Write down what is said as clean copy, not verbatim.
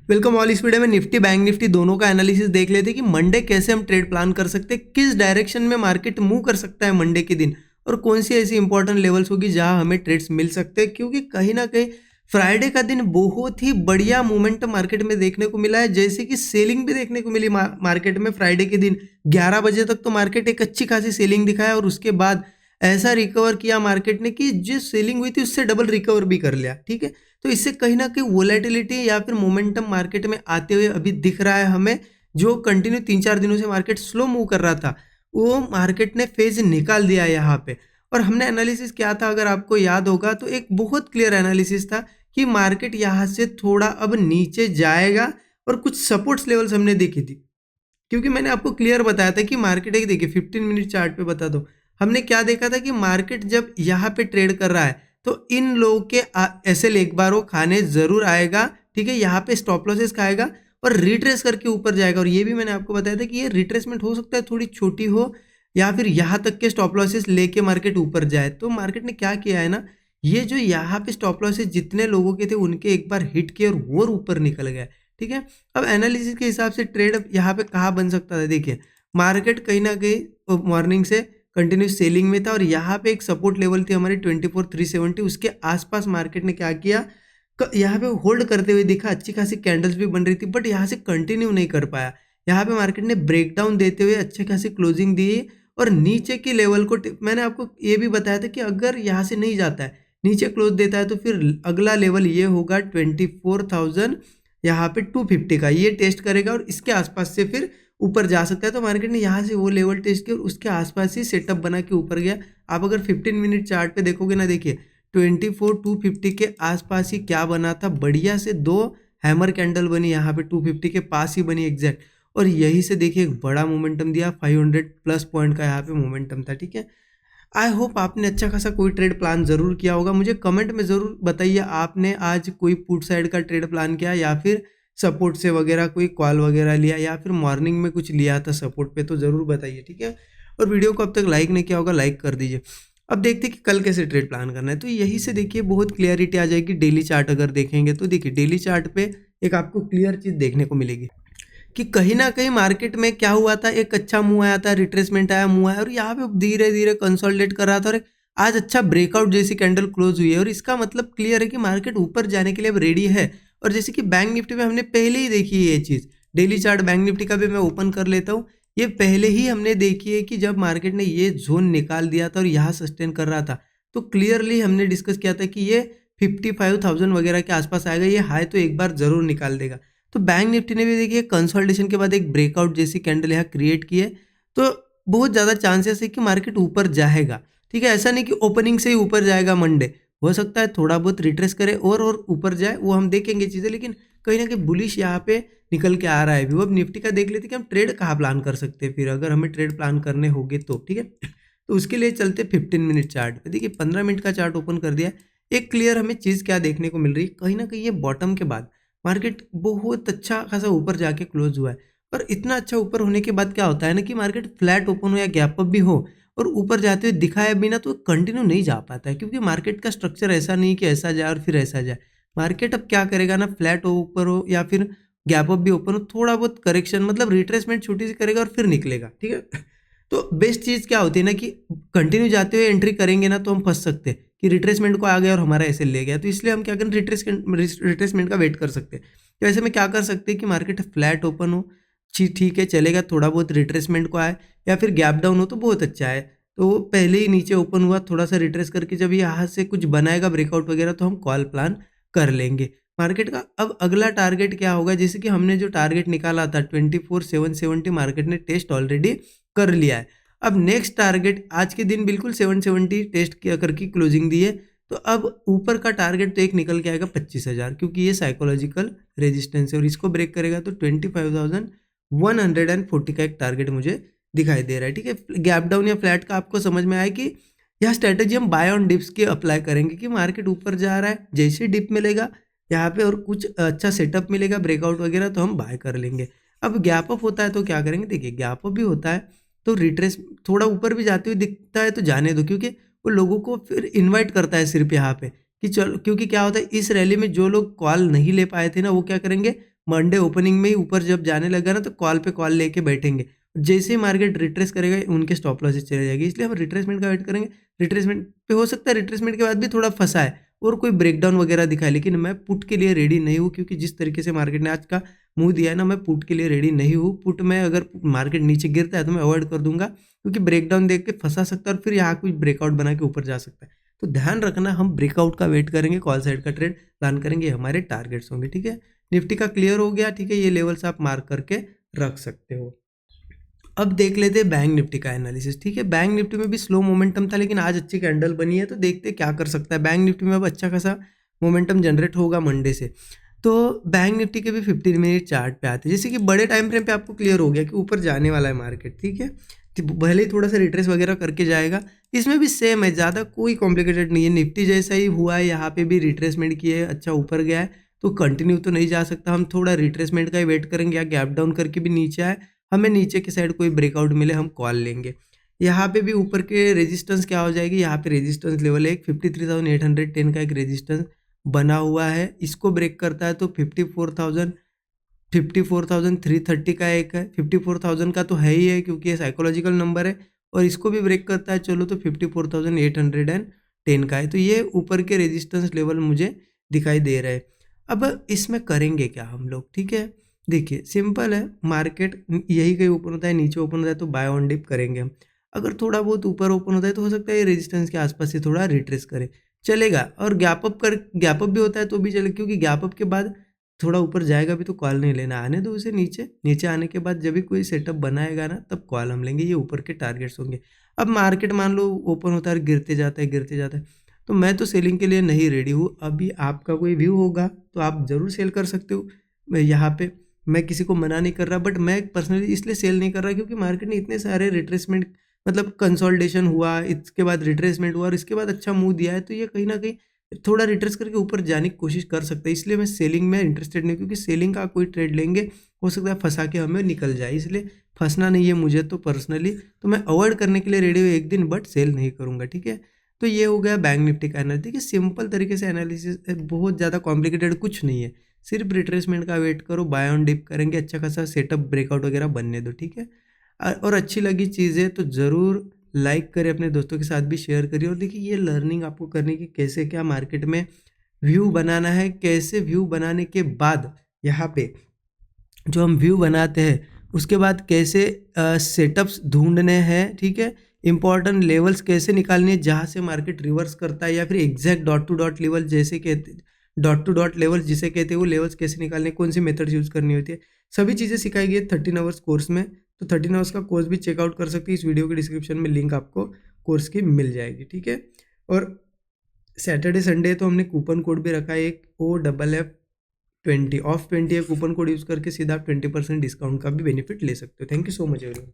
Welcome all. इस video में Nifty bank Nifty दोनों का एनालिसिस देख लेते हैं कि मंडे कैसे हम ट्रेड प्लान कर सकते हैं, किस डायरेक्शन में मार्केट मूव कर सकता है मंडे के दिन, और कौन सी ऐसी इंपॉर्टेंट लेवल्स होगी जहां हमें ट्रेड्स मिल सकते हैं। क्योंकि कहीं ना कहीं फ्राइडे का दिन बहुत ही बढ़िया मोमेंटम मार्केट में देखने को मिला है, जैसे कि सेलिंग भी देखने को मिली मार्केट में। फ्राइडे के दिन 11 बजे तक तो मार्केट एक अच्छी खासी सेलिंग दिखाया और उसके बाद ऐसा रिकवर किया मार्केट ने कि जिस सेलिंग हुई थी उससे डबल रिकवर भी कर लिया। ठीक है, तो इससे कहीं ना कहीं वोलेटिलिटी या फिर मोमेंटम मार्केट में आते हुए अभी दिख रहा है हमें। जो कंटिन्यू 3-4 दिनों से मार्केट स्लो मूव कर रहा था, वो मार्केट ने फेज निकाल दिया यहाँ पे। और हमने एनालिसिस किया था, अगर आपको याद होगा तो एक बहुत क्लियर एनालिसिस था कि मार्केट यहाँ से थोड़ा अब नीचे जाएगा और कुछ सपोर्ट्स लेवल्स हमने देखी थी। क्योंकि मैंने आपको क्लियर बताया था कि मार्केट एक, देखिए 15 मिनट चार्ट पे बता दो, हमने क्या देखा था कि मार्केट जब यहाँ पे ट्रेड कर रहा है तो इन लोगों के एसएल एक बार वो खाने जरूर आएगा। ठीक है, यहाँ पे स्टॉप लॉसेस खाएगा और रिट्रेस करके ऊपर जाएगा। और ये भी मैंने आपको बताया था कि ये रिट्रेसमेंट हो सकता है थोड़ी छोटी हो, या फिर यहाँ तक के स्टॉप लॉसेस लेके मार्केट ऊपर जाए। तो मार्केट ने क्या किया है ना, ये जो यहाँ पे स्टॉप लॉसेस जितने लोगों के थे उनके एक बार हिट किए और वो ऊपर निकल गया। ठीक है, अब एनालिसिस के हिसाब से ट्रेड यहाँ पे कहाँ बन सकता था। देखिए, मार्केट कहीं ना कहीं मॉर्निंग से कंटिन्यू सेलिंग में था और यहाँ पे एक सपोर्ट लेवल थी हमारी 24,370। उसके आसपास मार्केट ने क्या किया, यहाँ पे होल्ड करते हुए दिखा, अच्छी खासी कैंडल्स भी बन रही थी, बट यहाँ से कंटिन्यू नहीं कर पाया। यहाँ पे मार्केट ने ब्रेकडाउन देते हुए अच्छी खासी क्लोजिंग दी और नीचे की लेवल को मैंने आपको ये भी बताया था कि अगर यहाँ से नहीं जाता है, नीचे क्लोज देता है, तो फिर अगला लेवल ये होगा 24,000 यहाँ पे 250 का, ये टेस्ट करेगा और इसके आसपास से फिर ऊपर जा सकता है। तो मार्केट ने यहाँ से वो लेवल टेस्ट किया और उसके आसपास ही सेटअप बना के ऊपर गया। आप अगर 15 मिनट चार्ट पे देखोगे ना, देखिए 24,250 के आसपास ही क्या बना था, बढ़िया से दो हैमर कैंडल बनी, यहाँ पे 250 के पास ही बनी एग्जैक्ट, और यही से देखिए एक बड़ा मोमेंटम दिया, 500 प्लस पॉइंट का यहाँ पे मोमेंटम था। ठीक है, आई होप आपने अच्छा खासा कोई ट्रेड प्लान जरूर किया होगा। मुझे कमेंट में जरूर बताइए, आपने आज कोई पुट साइड का ट्रेड प्लान किया या फिर सपोर्ट से वगैरह कोई कॉल वगैरह लिया, या फिर मॉर्निंग में कुछ लिया था सपोर्ट पे, तो ज़रूर बताइए। ठीक है, और वीडियो को अब तक लाइक नहीं किया होगा, लाइक कर दीजिए। अब देखते हैं कि कल कैसे ट्रेड प्लान करना है। तो यही से देखिए बहुत क्लियरिटी आ जाएगी। डेली चार्ट अगर देखेंगे तो देखिए डेली चार्ट पे एक आपको क्लियर चीज़ देखने को मिलेगी कि कहीं ना कहीं मार्केट में क्या हुआ था, एक अच्छा मूव आया था, रिट्रेसमेंट आया, मूव आया और यहाँ पे धीरे धीरे कंसोलिडेट कर रहा था और आज अच्छा ब्रेकआउट जैसी कैंडल क्लोज हुई है। और इसका मतलब क्लियर है कि मार्केट ऊपर जाने के लिए अब रेडी है। और जैसे कि बैंक निफ्टी में हमने पहले ही देखी है ये चीज़, डेली चार्ट बैंक निफ्टी का भी मैं ओपन कर लेता हूँ। ये पहले ही हमने देखी है कि जब मार्केट ने ये जोन निकाल दिया था और यहाँ सस्टेन कर रहा था, तो क्लियरली हमने डिस्कस किया था कि ये 55,000 वगैरह के आसपास आएगा, ये हाई तो एक बार जरूर निकाल देगा। तो बैंक निफ्टी ने भी देखिए कंसोलिडेशन के बाद एक ब्रेकआउट जैसी कैंडल यहाँ क्रिएट की है, तो बहुत ज़्यादा चांसेस है कि मार्केट ऊपर जाएगा। ठीक है, ऐसा नहीं कि ओपनिंग से ही ऊपर जाएगा मंडे, हो सकता है थोड़ा बहुत रिट्रेस करे और ऊपर जाए, वो हम देखेंगे चीज़ें। लेकिन कहीं ना कहीं बुलिश यहाँ पे निकल के आ रहा है। अब निफ्टी का देख लेते कि हम ट्रेड कहाँ प्लान कर सकते हैं फिर, अगर हमें ट्रेड प्लान करने होंगे तो। ठीक है, तो उसके लिए चलते 15 मिनट चार्ट पे। देखिए 15 मिनट का चार्ट ओपन कर दिया। एक क्लियर हमें चीज़ क्या देखने को मिल रही है, कहीं ना कहीं ये बॉटम के बाद मार्केट बहुत अच्छा खासा ऊपर जाके क्लोज हुआ है। और इतना अच्छा ऊपर होने के बाद क्या होता है ना कि मार्केट फ्लैट ओपन हो या गैप अप भी हो और ऊपर जाते हुए दिखाए बिना तो कंटिन्यू नहीं जा पाता है, क्योंकि मार्केट का स्ट्रक्चर ऐसा नहीं कि ऐसा जाए और फिर ऐसा जाए। मार्केट अब क्या करेगा ना, फ्लैट ऊपर हो या फिर गैप अप भी ओपन हो, थोड़ा बहुत करेक्शन मतलब रिट्रेसमेंट छोटी सी करेगा और फिर निकलेगा। ठीक है, तो बेस्ट चीज़ क्या होती है ना कि कंटिन्यू जाते हुए एंट्री करेंगे ना तो हम फंस सकते हैं कि रिट्रेसमेंट को आ गया और हमारा ऐसे ले गया। तो इसलिए हम क्या करें, रिट्रेसमेंट का वेट कर सकते हैं। तो ऐसे में क्या कर सकते हैं कि मार्केट फ्लैट ओपन हो, ठीक है चलेगा, थोड़ा बहुत रिट्रेसमेंट को आए या फिर गैप डाउन हो तो बहुत अच्छा है। तो पहले ही नीचे ओपन हुआ, थोड़ा सा रिट्रेस करके जब यहाँ से कुछ बनाएगा ब्रेकआउट वगैरह तो हम कॉल प्लान कर लेंगे मार्केट का। अब अगला टारगेट क्या होगा, जैसे कि हमने जो टारगेट निकाला था 24,770, मार्केट ने टेस्ट ऑलरेडी कर लिया है। अब नेक्स्ट टारगेट आज के दिन बिल्कुल 770 टेस्ट किया करके क्लोजिंग दी है। तो अब ऊपर का टारगेट तो एक निकल के आएगा 25,000, क्योंकि ये साइकोलॉजिकल रेजिस्टेंस है और इसको ब्रेक करेगा तो 25,140 का एक टारगेट मुझे दिखाई दे रहा है। ठीक है, गैप डाउन या फ्लैट का आपको समझ में आया कि यह स्ट्रेटेजी हम बाय ऑन डिप्स के अप्लाई करेंगे कि मार्केट ऊपर जा रहा है, जैसे डिप मिलेगा यहाँ पे और कुछ अच्छा सेटअप मिलेगा ब्रेकआउट वगैरह तो हम बाय कर लेंगे। अब गैप अप होता है तो क्या करेंगे, देखिए गैप अप भी होता है तो रिट्रेस थोड़ा ऊपर भी जाते हुए दिखता है तो जाने दो, क्योंकि वो लोगों को फिर इनवाइट करता है सिर्फ यहाँ पे कि चलो, क्योंकि क्या होता है इस रैली में जो लोग कॉल नहीं ले पाए थे ना वो क्या करेंगे, मंडे ओपनिंग में ही ऊपर जब जाने लगा ना तो कॉल पे कॉल लेके बैठेंगे। जैसे ही मार्केट रिट्रेस करेगा उनके स्टॉप लॉसेस चले जाएगी, इसलिए हम रिट्रेसमेंट का वेट करेंगे। रिट्रेसमेंट पे हो सकता है रिट्रेसमेंट के बाद भी थोड़ा फंसा है और कोई ब्रेकडाउन वगैरह दिखाए, लेकिन मैं पुट के लिए रेडी नहीं हूँ, क्योंकि जिस तरीके से मार्केट ने आज का मुंह दिया है ना, मैं पुट के लिए रेडी नहीं हूँ। पुट में अगर मार्केट नीचे गिरता है तो मैं अवॉइड कर दूंगा, क्योंकि ब्रेकडाउन देख के फंसा सकता है और फिर यहाँ कोई ब्रेकआउट बना के ऊपर जा सकता है। तो ध्यान रखना, हम ब्रेकआउट का वेट करेंगे, कॉल साइड का ट्रेड प्लान करेंगे, हमारे टारगेट्स होंगे। ठीक है, निफ्टी का क्लियर हो गया। ठीक है, ये लेवल्स आप मार्क करके रख सकते हो। अब देख लेते हैं बैंक निफ्टी का एनालिसिस। ठीक है, बैंक निफ्टी में भी स्लो मोमेंटम था, लेकिन आज अच्छी कैंडल बनी है, तो देखते क्या कर सकता है। बैंक निफ्टी में अब अच्छा खासा मोमेंटम जनरेट होगा मंडे से। तो बैंक निफ्टी के भी 15 मिनट चार्ट पे आते हैं, जैसे कि बड़े टाइम फ्रेम पे आपको क्लियर हो गया कि ऊपर जाने वाला है मार्केट। ठीक है, तो भले ही थोड़ा सा रिट्रेस वगैरह करके जाएगा, इसमें भी सेम है, ज़्यादा कोई कॉम्प्लिकेटेड नहीं है। निफ्टी जैसा ही हुआ है, यहाँ पे भी रिट्रेसमेंट किए, अच्छा ऊपर गया है, तो कंटिन्यू तो नहीं जा सकता, हम थोड़ा रिट्रेसमेंट का ही वेट करेंगे, या गैप डाउन करके भी नीचे आए, हमें नीचे की साइड कोई ब्रेकआउट मिले, हम कॉल लेंगे। यहाँ पे भी ऊपर के रेजिस्टेंस क्या हो जाएगी, यहाँ पे रेजिस्टेंस लेवल है एक 53,810 का एक रेजिस्टेंस बना हुआ है, इसको ब्रेक करता है तो 54,330 का एक है। 54,000 का तो है ही है, क्योंकि ये साइकोलॉजिकल नंबर है, और इसको भी ब्रेक करता है चलो तो 54,810 का है। तो ये ऊपर के रेजिस्टेंस लेवल मुझे दिखाई दे रहे हैं। अब इसमें करेंगे क्या हम लोग। ठीक है, देखिए सिंपल है, मार्केट यही कहीं ओपन होता है, नीचे ओपन होता है तो बाय ऑन डिप करेंगे हम। अगर थोड़ा बहुत ऊपर ओपन होता है तो हो सकता है ये रेजिस्टेंस के आसपास से थोड़ा रिट्रेस करे, चलेगा। और गैप अप भी होता है तो भी चले, क्योंकि गैप अप के बाद थोड़ा ऊपर जाएगा भी तो कॉल नहीं लेना, आने दो उसे नीचे। नीचे आने के बाद जब भी कोई सेटअप बनाएगा ना, तब कॉल हम लेंगे, ये ऊपर के टारगेट्स होंगे। अब मार्केट मान लो ओपन होता है, गिरते जाता है गिरते जाता है, तो मैं तो सेलिंग के लिए नहीं रेडी हूँ। अभी आपका कोई व्यू होगा तो आप ज़रूर सेल कर सकते हो। यहाँ पे मैं किसी को मना नहीं कर रहा, बट मैं पर्सनली इसलिए सेल नहीं कर रहा क्योंकि मार्केट ने इतने सारे रिट्रेसमेंट, मतलब कंसोलिडेशन हुआ, इसके बाद रिट्रेसमेंट हुआ और इसके बाद अच्छा मूव दिया है, तो ये कहीं ना कहीं थोड़ा रिट्रेस करके ऊपर जाने की कोशिश कर सकता है। इसलिए मैं सेलिंग में इंटरेस्टेड नहीं, क्योंकि सेलिंग का कोई ट्रेड लेंगे हो सकता है फंसा के हमें निकल जाए, इसलिए फंसना नहीं है मुझे तो पर्सनली, तो मैं अवॉइड करने के लिए रेडी हूँ एक दिन, बट सेल नहीं करूँगा। ठीक है, तो ये हो गया बैंक निफ्टी का एनालिसिस। देखिए सिंपल तरीके से एनालिसिस, बहुत ज़्यादा कॉम्प्लिकेटेड कुछ नहीं है, सिर्फ रिट्रेसमेंट का वेट करो, बाय ऑन डिप करेंगे, अच्छा खासा सेटअप ब्रेकआउट वगैरह बनने दो। ठीक है, और अच्छी लगी चीज़ें तो ज़रूर लाइक करें, अपने दोस्तों के साथ भी शेयर करिए। और देखिए ये लर्निंग आपको करने की, कैसे क्या मार्केट में व्यू बनाना है, कैसे व्यू बनाने के बाद यहाँ पे जो हम व्यू बनाते हैं उसके बाद कैसे सेटअप्स ढूंढने हैं। ठीक है, इंपॉर्टेंट लेवल्स कैसे निकालने हैं जहाँ से मार्केट रिवर्स करता है, या फिर exact dot to dot level जैसे कहते, डॉट टू डॉट लेवल्स जिसे कहते हैं, वो लेवल्स कैसे निकालने, कौन सी मेथड यूज़ करनी होती है, सभी चीज़ें सिखाई गई है 13 आवर्स कोर्स में। तो 13 आवर्स का कोर्स भी चेकआउट कर सकते हैं, इस वीडियो के डिस्क्रिप्शन में लिंक आपको कोर्स की मिल जाएगी। ठीक है, और सैटरडे संडे तो हमने कूपन कोड भी रखा है, एक OFF20 ऑफ 20 है, कूपन कोड यूज़ करके सीधा आप 20% डिस्काउंट का भी बेनिफिट ले सकते हो। Thank you so much everyone.